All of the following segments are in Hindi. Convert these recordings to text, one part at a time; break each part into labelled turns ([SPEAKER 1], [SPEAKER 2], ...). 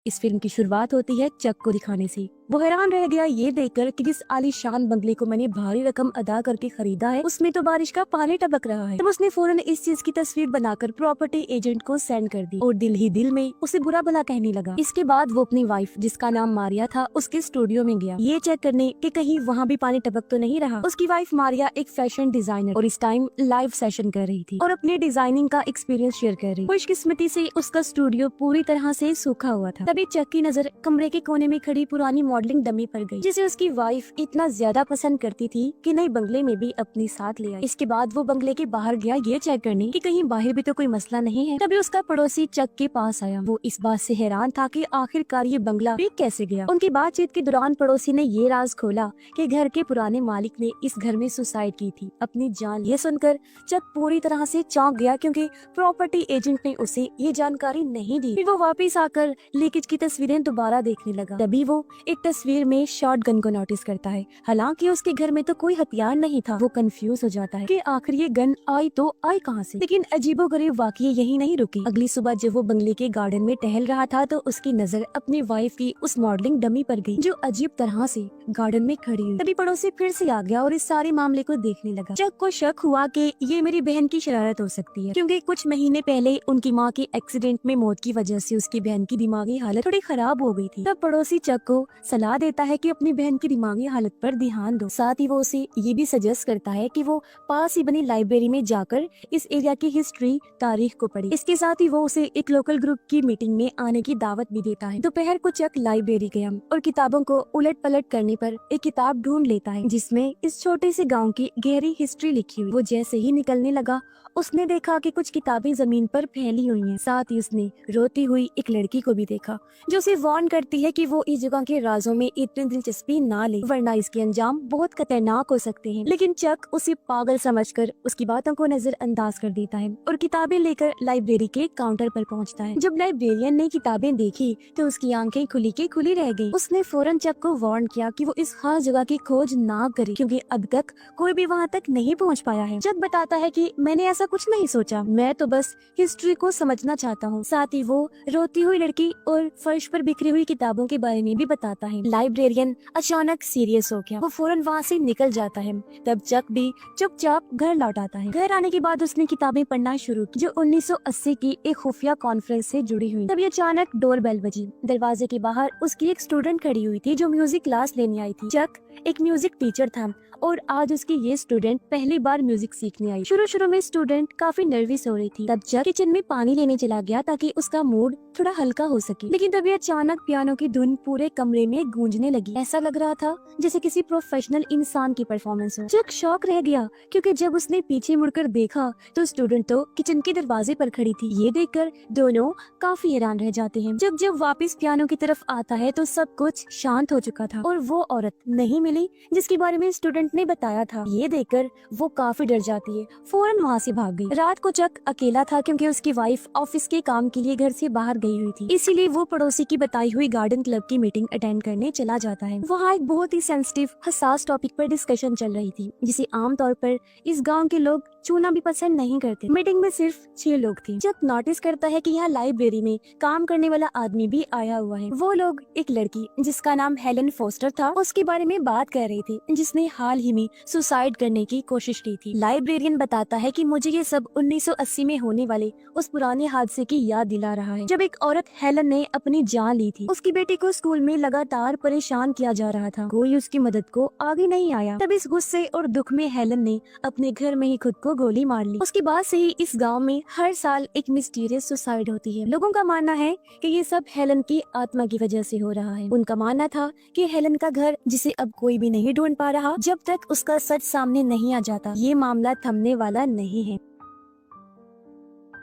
[SPEAKER 1] इस फिल्म की शुरुआत होती है चक को दिखाने से। वो हैरान रह गया ये देखकर कि जिस आलीशान बंगले को मैंने भारी रकम अदा करके खरीदा है उसमें तो बारिश का पानी टपक रहा है। तब उसने फौरन इस चीज की तस्वीर बनाकर प्रॉपर्टी एजेंट को सेंड कर दी और दिल ही दिल में उसे बुरा भला कहने लगा। इसके बाद वो अपनी वाइफ जिसका नाम मारिया था उसके स्टूडियो में गया ये चेक करने कि कहीं वहाँ भी पानी टपक तो नहीं रहा। उसकी वाइफ मारिया एक फैशन डिजाइनर और इस टाइम लाइव सेशन कर रही थी और अपने डिजाइनिंग का एक्सपीरियंस शेयर कर रही। खुशकिस्मती से उसका स्टूडियो पूरी तरह से सूखा हुआ था। तभी चक की नजर कमरे के कोने में खड़ी पुरानी मॉडलिंग डमी पर गई जिसे उसकी वाइफ इतना ज्यादा पसंद करती थी कि नए बंगले में भी अपने साथ ले आई। इसके बाद वो बंगले के बाहर गया ये चेक करने कि कहीं बाहर भी तो कोई मसला नहीं है। तभी उसका पड़ोसी चक के पास आया। वो इस बात से हैरान था कि आखिरकार ये बंगला भी कैसे गया। उनकी बातचीत के दौरान पड़ोसी ने ये राज खोला कि घर के पुराने मालिक ने इस घर में सुसाइड की थी अपनी जान। ये सुनकर चक पूरी तरह से चौंक गया क्योंकि प्रॉपर्टी एजेंट ने उसे ये जानकारी नहीं दी। फिर वो वापस आकर लीकेज की तस्वीरें दोबारा देखने लगा। तभी वो एक तस्वीर में शॉटगन को नोटिस करता है। हालांकि उसके घर में तो कोई हथियार नहीं था। वो कंफ्यूज हो जाता है कि आखिर ये गन आई तो आई कहां से। लेकिन अजीबोगरीब वाकई यही नहीं रुकी। अगली सुबह जब वो बंगले के गार्डन में टहल रहा था तो उसकी नजर अपनी वाइफ की उस मॉडलिंग डमी पर गई जो अजीब तरह से गार्डन में खड़ी हुई। तभी पड़ोसी फिर से आ गया और इस सारे मामले को देखने लगा। चक को शक हुआ कि ये मेरी बहन की शरारत हो सकती है क्योंकि कुछ महीने पहले उनकी माँ के एक्सीडेंट में मौत की वजह से उसकी बहन की दिमागी हालत थोड़ी खराब हो गई थी। तब पड़ोसी चक को सलाह देता है कि अपनी बहन की दिमागी हालत पर ध्यान दो। साथ ही वो उसे ये भी सजेस्ट करता है कि वो पास ही बनी लाइब्रेरी में जाकर इस एरिया की हिस्ट्री तारीख को पढ़े। इसके साथ ही वो उसे एक लोकल ग्रुप की मीटिंग में आने की दावत भी देता है। दोपहर को चक लाइब्रेरी गया और किताबों को उलट पलट करने पर एक किताब ढूंढ लेता है जिसमें इस छोटे से गाँव की गहरी हिस्ट्री लिखी हुई। वो जैसे ही निकलने लगा उसने देखा कि कुछ किताबें जमीन पर फैली हुई हैं। साथ ही उसने रोती हुई एक लड़की को भी देखा जो उसे वार्न करती है कि वो इस जगह के राजों में इतनी दिलचस्पी ना ले वरना इसके अंजाम बहुत खतरनाक हो सकते हैं। लेकिन चक उसे पागल समझकर उसकी बातों को नजरअंदाज कर देता है और किताबें लेकर लाइब्रेरी के काउंटर पर पहुंचता है। जब लाइब्रेरियन ने किताबें देखी तो उसकी आंखें खुली के खुली रह गई। उसने फौरन चक को वार्न किया कि वो इस खास जगह की खोज ना करे क्योंकि अब तक कोई भी वहाँ तक नहीं पहुँच पाया है। चक बताता है कि मैंने ऐसा कुछ नहीं सोचा, मैं तो बस हिस्ट्री को समझना चाहता हूँ। साथ ही वो रोती हुई लड़की और फर्श पर बिखरी हुई किताबों के बारे में भी बताता है। लाइब्रेरियन अचानक सीरियस हो गया। वो फौरन वहाँ से निकल जाता है। तब चक भी चुपचाप घर लौट आता है। घर आने के बाद उसने किताबें पढ़ना शुरू की जो 1980 की एक खुफिया कॉन्फ्रेंस से जुड़ी हुई। तभी अचानक डोर बेल बजी। दरवाजे के बाहर उसकी एक स्टूडेंट खड़ी हुई थी जो म्यूजिक क्लास लेने आई थी। चक एक म्यूजिक टीचर था और आज उसकी ये स्टूडेंट पहली बार म्यूजिक सीखने आई। शुरू में स्टूडेंट काफी नर्वस हो रही थी। तब चक किचन में पानी लेने चला गया ताकि उसका मूड थोड़ा हल्का हो सके। लेकिन तभी अचानक पियानो की धुन पूरे कमरे में गूंजने लगी। ऐसा लग रहा था जैसे किसी प्रोफेशनल इंसान की परफॉर्मेंस हो। चक शॉक रह गया क्योंकि जब उसने पीछे मुड़कर देखा तो स्टूडेंट तो किचन के दरवाजे पर खड़ी थी। ये देखकर दोनों काफी हैरान रह जाते हैं। जब वापस पियानो की तरफ आता है तो सब कुछ शांत हो चुका था और वो औरत नहीं मिली जिसके बारे में स्टूडेंट ने बताया था। ये देखकर वो काफी डर जाती है, फौरन वहाँ से भाग गई। रात को चक अकेला था क्योंकि उसकी वाइफ ऑफिस के काम के लिए घर से बाहर गई हुई थी। इसीलिए वो पड़ोसी की बताई हुई गार्डन क्लब की मीटिंग अटेंड करने चला जाता है। वहाँ एक बहुत ही सेंसिटिव हसास टॉपिक पर डिस्कशन चल रही थी जिसे आमतौर पर इस गाँव के लोग छूना भी पसंद नहीं करते। मीटिंग में सिर्फ 6 लोग थे। चक नोटिस करता है कि यहाँ लाइब्रेरी में काम करने वाला आदमी भी आया हुआ है। वो लोग एक लड़की जिसका नाम हेलन फोस्टर था उसके बारे में बात कर रही थी जिसने हाल ही में सुसाइड करने की कोशिश की थी। लाइब्रेरियन बताता है कि मुझे ये सब 1980 में होने वाले उस पुराने हादसे की याद दिला रहा है जब एक औरत हेलन ने अपनी जान ली थी। उसकी बेटी को स्कूल में लगातार परेशान किया जा रहा था, कोई उसकी मदद को आगे नहीं आया। तब इस गुस्से और दुख में हेलन ने अपने घर में ही खुद को गोली मार ली। उसके बाद से ही इस गांव में हर साल एक मिस्टीरियस सुसाइड होती है। लोगों का मानना है कि ये सब हेलन की आत्मा की वजह से हो रहा है। उनका मानना था कि हेलन का घर जिसे अब कोई भी नहीं ढूंढ पा रहा जब तक उसका सच सामने नहीं आ जाता ये मामला थमने वाला नहीं है।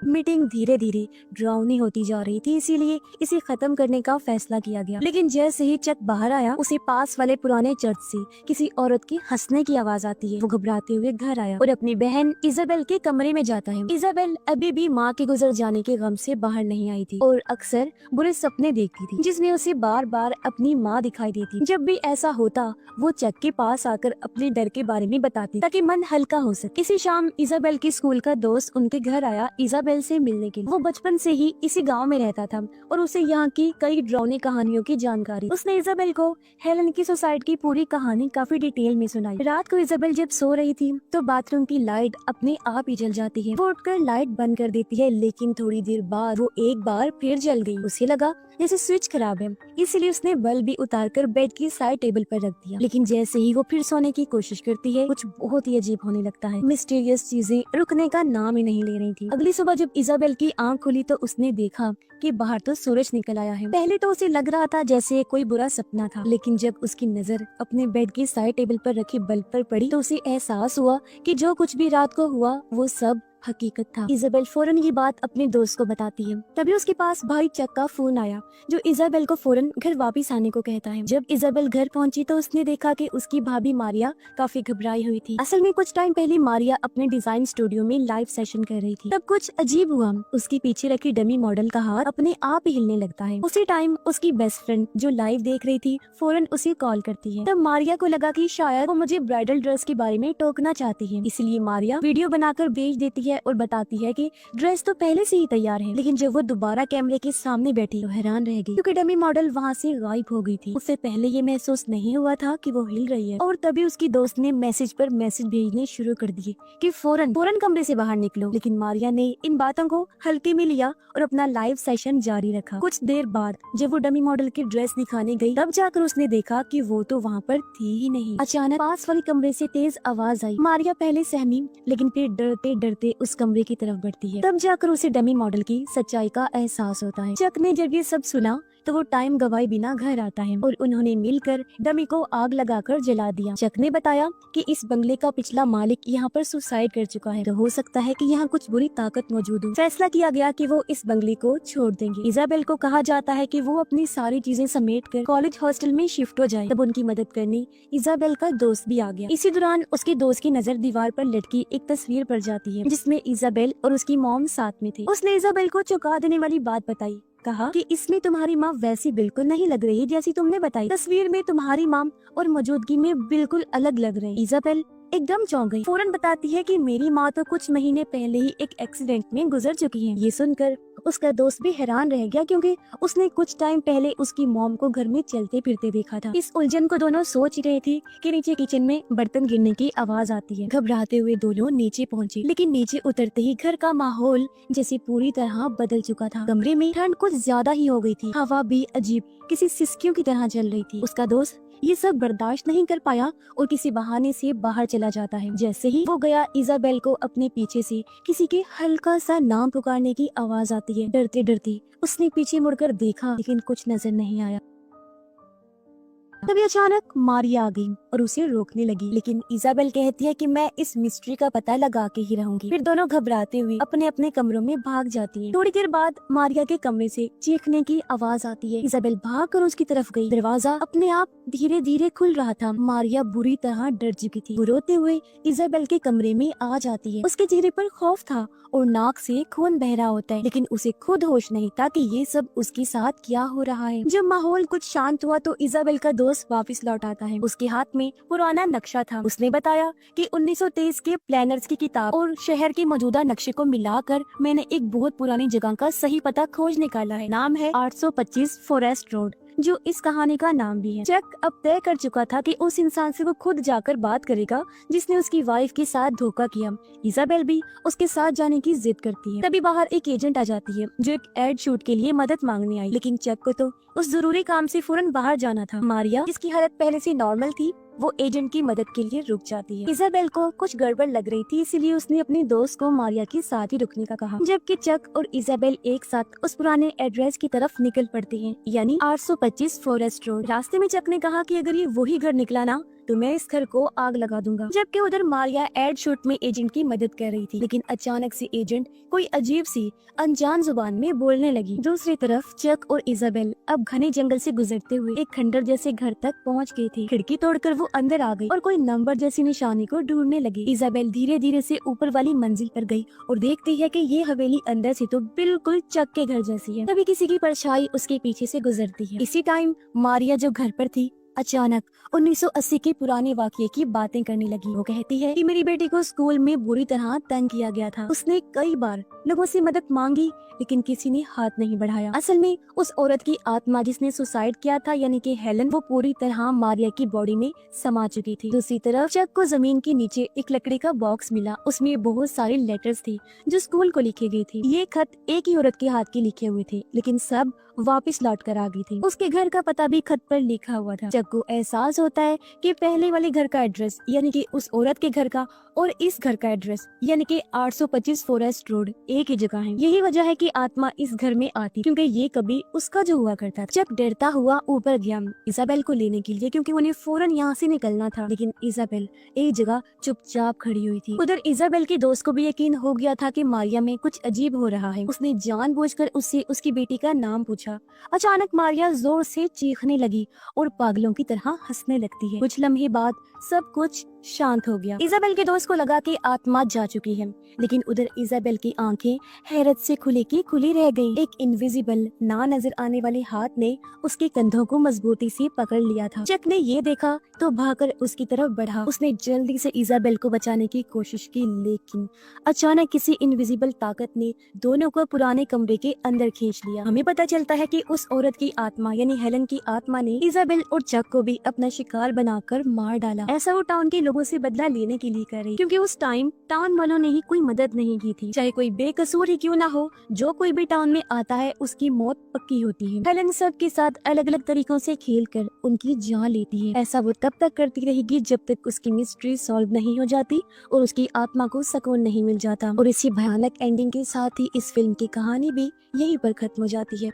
[SPEAKER 1] मीटिंग धीरे धीरे डरावनी होती जा रही थी इसीलिए इसे खत्म करने का फैसला किया गया। लेकिन जैसे ही चक बाहर आया उसे पास वाले पुराने चर्च से किसी औरत के हंसने की आवाज आती है। वो घबराते हुए घर आया और अपनी बहन इजाबेल के कमरे में जाता है। इजाबेल अभी भी माँ के गुजर जाने के गम से बाहर नहीं आई थी और अक्सर बुरे सपने देखती थी जिसमें उसे बार बार अपनी माँ दिखाई देती। जब भी ऐसा होता वो चक के पास आकर अपने डर के बारे में बताती ताकि मन हल्का हो सके। इसी शाम इजाबेल के स्कूल का दोस्त उनके घर आया। इजाबेल इजाबेल से मिलने के लिए। वो बचपन से ही इसी गांव में रहता था और उसे यहाँ की कई डरावनी कहानियों की जानकारी। उसने इजाबेल को हेलन की सुसाइड की पूरी कहानी काफी डिटेल में सुनाई। रात को इजाबेल जब सो रही थी तो बाथरूम की लाइट अपने आप ही जल जाती है। वो उठकर लाइट बंद कर देती है, लेकिन थोड़ी देर बाद वो एक बार फिर जल गई। उसे लगा जैसे स्विच खराब है, इसलिए उसने बल्ब भी उतारकर बेड की साइड टेबल पर रख दिया। लेकिन जैसे ही वो फिर सोने की कोशिश करती है, कुछ बहुत ही अजीब होने लगता है। मिस्टीरियस चीजें रुकने का नाम ही नहीं ले रही थी। अगली सुबह जब इजाबेल की आंख खुली तो उसने देखा कि बाहर तो सूरज निकल आया है। पहले तो उसे लग रहा था जैसे कोई बुरा सपना था, लेकिन जब उसकी नजर अपने बेड की साइड टेबल पर रखी बल्ब पर पड़ी तो उसे एहसास हुआ कि जो कुछ भी रात को हुआ वो सब हकीकत था। इजाबेल फौरन ये बात अपने दोस्त को बताती है। तभी उसके पास भाई चक का फोन आया, जो इजाबेल को फौरन घर वापस आने को कहता है। जब इजाबेल घर पहुंची तो उसने देखा कि उसकी भाभी मारिया काफी घबराई हुई थी। असल में कुछ टाइम पहले मारिया अपने डिजाइन स्टूडियो में लाइव सेशन कर रही थी। तब कुछ अजीब हुआ, उसके पीछे रखी डमी मॉडल का हाथ अपने आप ही हिलने लगता है। उसी टाइम उसकी बेस्ट फ्रेंड जो लाइव देख रही थी फौरन उसे कॉल करती है। तब मारिया को लगा कि शायद वो मुझे ब्राइडल ड्रेस के बारे में टोकना चाहती है, इसलिए मारिया वीडियो बनाकर भेज देती है और बताती है कि ड्रेस तो पहले से ही तैयार है। लेकिन जब वो दोबारा कैमरे के सामने बैठी तो हैरान रह गई, क्योंकि डमी मॉडल वहाँ से गायब हो गई थी। उससे पहले ये महसूस नहीं हुआ था कि वो हिल रही है। और तभी उसकी दोस्त ने मैसेज पर मैसेज भेजने शुरू कर दिए कि फौरन कमरे से बाहर निकलो। लेकिन मारिया ने इन बातों को हल्के में लिया और अपना लाइव सेशन जारी रखा। कुछ देर बाद जब वो डमी मॉडल की ड्रेस दिखाने गई तब जाकर उसने देखा कि वो तो वहाँ पर थी ही नहीं। अचानक पास वाले कमरे से तेज आवाज आई। मारिया पहले सहमी, लेकिन फिर डरते डरते उस कमरे की तरफ बढ़ती है। तब जाकर उसे डमी मॉडल की सच्चाई का एहसास होता है। चक ने जब ये सब सुना तो वो टाइम गवाए बिना घर आता है और उन्होंने मिलकर डमी को आग लगाकर जला दिया। चक ने बताया कि इस बंगले का पिछला मालिक यहाँ पर सुसाइड कर चुका है, तो हो सकता है कि यहाँ कुछ बुरी ताकत मौजूद हो। फैसला किया गया कि वो इस बंगले को छोड़ देंगे। इजाबेल को कहा जाता है कि वो अपनी सारी चीजें समेटकर कॉलेज हॉस्टल में शिफ्ट हो जाए। तब उनकी मदद करने इजाबेल का दोस्त भी आ गया। इसी दौरान उसके दोस्त की नजर दीवार पर लटकी एक तस्वीर पर जाती है, जिसमें इजाबेल और उसकी मॉम साथ में थी। उसने इजाबेल को चौंका देने वाली बात बताई। कहा कि इसमें तुम्हारी माँ वैसी बिल्कुल नहीं लग रही जैसी तुमने बताई। तस्वीर में तुम्हारी माँ और मौजूदगी में बिल्कुल अलग लग रही। इजाबेल एकदम चौंक गई। फौरन बताती है कि मेरी माँ तो कुछ महीने पहले ही एक एक्सीडेंट में गुजर चुकी है। ये सुनकर उसका दोस्त भी हैरान रह गया, क्योंकि उसने कुछ टाइम पहले उसकी मॉम को घर में चलते फिरते देखा था। इस उलझन को दोनों सोच रहे थे कि नीचे किचन में बर्तन गिरने की आवाज आती है। घबराते हुए दोनों नीचे पहुंचे, लेकिन नीचे उतरते ही घर का माहौल जैसे पूरी तरह बदल चुका था। कमरे में ठंड कुछ ज्यादा ही हो गई थी। हवा भी अजीब किसी सिसकियों की तरह चल रही थी। उसका दोस्त ये सब बर्दाश्त नहीं कर पाया और किसी बहाने से बाहर चला जाता है। जैसे ही वो गया, इजाबेल को अपने पीछे से किसी के हल्का सा नाम पुकारने की आवाज आती है। डरते डरते उसने पीछे मुड़कर देखा, लेकिन कुछ नजर नहीं आया। तभी अचानक मारिया आ गई और उसे रोकने लगी, लेकिन इजाबेल कहती है कि मैं इस मिस्ट्री का पता लगा के ही रहूंगी। फिर दोनों घबराते हुए अपने अपने कमरों में भाग जाती है। थोड़ी देर बाद मारिया के कमरे से चीखने की आवाज आती है। इजाबेल भागकर उसकी तरफ गई। दरवाजा अपने आप धीरे धीरे खुल रहा था। मारिया बुरी तरह डर चुकी थी। वो रोते हुए इजाबेल के कमरे में आ जाती है। उसके चेहरे पर खौफ था और नाक से खून बह रहा होता है, लेकिन उसे खुद होश नहीं था कि ये सब उसके साथ क्या हो रहा है। जब माहौल कुछ शांत हुआ तो इजाबेल का दोस्त वापस लौट आता है। उसके हाथ में पुराना नक्शा था। उसने बताया कि 1923 के प्लानर्स की किताब और शहर के मौजूदा नक्शे को मिलाकर मैंने एक बहुत पुरानी जगह का सही पता खोज निकाला है। नाम है 825 फॉरेस्ट रोड, जो इस कहानी का नाम भी है। चक अब तय कर चुका था कि उस इंसान से वो खुद जाकर बात करेगा जिसने उसकी वाइफ के साथ धोखा किया। इजाबेल भी उसके साथ जाने की जिद करती है। तभी बाहर एक एजेंट आ जाती है जो एक एड शूट के लिए मदद मांगने आई, लेकिन चक को तो उस जरूरी काम से फौरन बाहर जाना था। मारिया, जिसकी हालत पहले से नॉर्मल थी, वो एजेंट की मदद के लिए रुक जाती है। इजाबेल को कुछ गड़बड़ लग रही थी, इसलिए उसने अपने दोस्त को मारिया के साथ ही रुकने का कहा। जबकि चक और इजाबेल एक साथ उस पुराने एड्रेस की तरफ निकल पड़ते हैं, यानी 825 फॉरेस्ट रोड। रास्ते में चक ने कहा कि अगर ये वही घर निकला ना तो मैं इस घर को आग लगा दूंगा। जबकि उधर मारिया एड शूट में एजेंट की मदद कर रही थी, लेकिन अचानक से एजेंट कोई अजीब सी अनजान जुबान में बोलने लगी। दूसरी तरफ चक और इजाबेल अब घने जंगल से गुजरते हुए एक खंडर जैसे घर तक पहुंच गई थी। खिड़की तोड़कर वो अंदर आ गई और कोई नंबर जैसी निशानी को ढूंढने लगी। इजाबेल धीरे धीरे से ऊपर वाली मंजिल पर गई और देखती है कि ये हवेली अंदर से तो बिल्कुल चक के घर जैसी है। तभी किसी की परछाई उसके पीछे से गुजरती है। इसी टाइम मारिया जो घर पर थी अचानक 1980 के पुराने वाकये की बातें करने लगी। वो कहती है कि मेरी बेटी को स्कूल में बुरी तरह तंग किया गया था। उसने कई बार लोगों से मदद मांगी लेकिन किसी ने हाथ नहीं बढ़ाया। असल में उस औरत की आत्मा जिसने सुसाइड किया था यानी कि हेलन, वो पूरी तरह मारिया की बॉडी में समा चुकी थी। दूसरी तरफ चक को जमीन के नीचे एक लकड़ी का बॉक्स मिला। उसमें बहुत सारे लेटर्स थे जो स्कूल को लिखे गए थे। ये खत एक ही औरत के हाथ के लिखे हुए थे लेकिन सब वापस लौट कर आ गई थी। उसके घर का पता भी खत पर लिखा हुआ था। चक को एहसास होता है कि पहले वाले घर का एड्रेस यानी कि उस औरत के घर का और इस घर का एड्रेस यानी कि 825 फॉरेस्ट रोड एक ही जगह है। यही वजह है कि आत्मा इस घर में आती क्योंकि ये कभी उसका जो हुआ करता था। चक डरता हुआ ऊपर गया इजाबेल को लेने के लिए क्योंकि उन्हें फौरन यहाँ से निकलना था, लेकिन इजाबेल एक जगह चुपचाप खड़ी हुई थी। उधर इजाबेल के दोस्त को भी यकीन हो गया था कि मारिया में कुछ अजीब हो रहा है। उसने जानबूझकर उससे उसकी बेटी का नाम पूछा। अचानक मारिया जोर से चीखने लगी और पागलों की तरह हंसने लगती है। कुछ लम्हे बाद सब कुछ शांत हो गया। इजाबेल के दोस्त को लगा कि आत्मा जा चुकी है, लेकिन उधर इजाबेल की आंखें हैरत से खुली की खुली रह गईं। एक इनविजिबल ना नजर आने वाले हाथ ने उसके कंधों को मजबूती से पकड़ लिया था। चक ने ये देखा तो भागकर उसकी तरफ बढ़ा। उसने जल्दी से इजाबेल को बचाने की कोशिश की, लेकिन अचानक किसी इनविजिबल ताकत ने दोनों को पुराने कमरे के अंदर खींच लिया। हमें पता चलता है कि उस औरत की आत्मा यानी हेलन की आत्मा ने इजाबेल और चक को भी अपना शिकार बनाकर मार डाला। ऐसा वो टाउन के लोगों से बदला लेने के लिए कर रही, क्योंकि उस टाइम टाउन वालों ने ही कोई मदद नहीं की थी। चाहे कोई बेकसूर ही क्यों ना हो, जो कोई भी टाउन में आता है उसकी मौत पक्की होती है। हेलन सब के साथ अलग अलग तरीकों से खेलकर उनकी जान लेती है। ऐसा वो तब तक करती रहेगी जब तक उसकी मिस्ट्री सॉल्व नहीं हो जाती और उसकी आत्मा को सुकून नहीं मिल जाता। और इसी भयानक एंडिंग के साथ ही इस फिल्म की कहानी भी यहीं पर खत्म हो जाती है।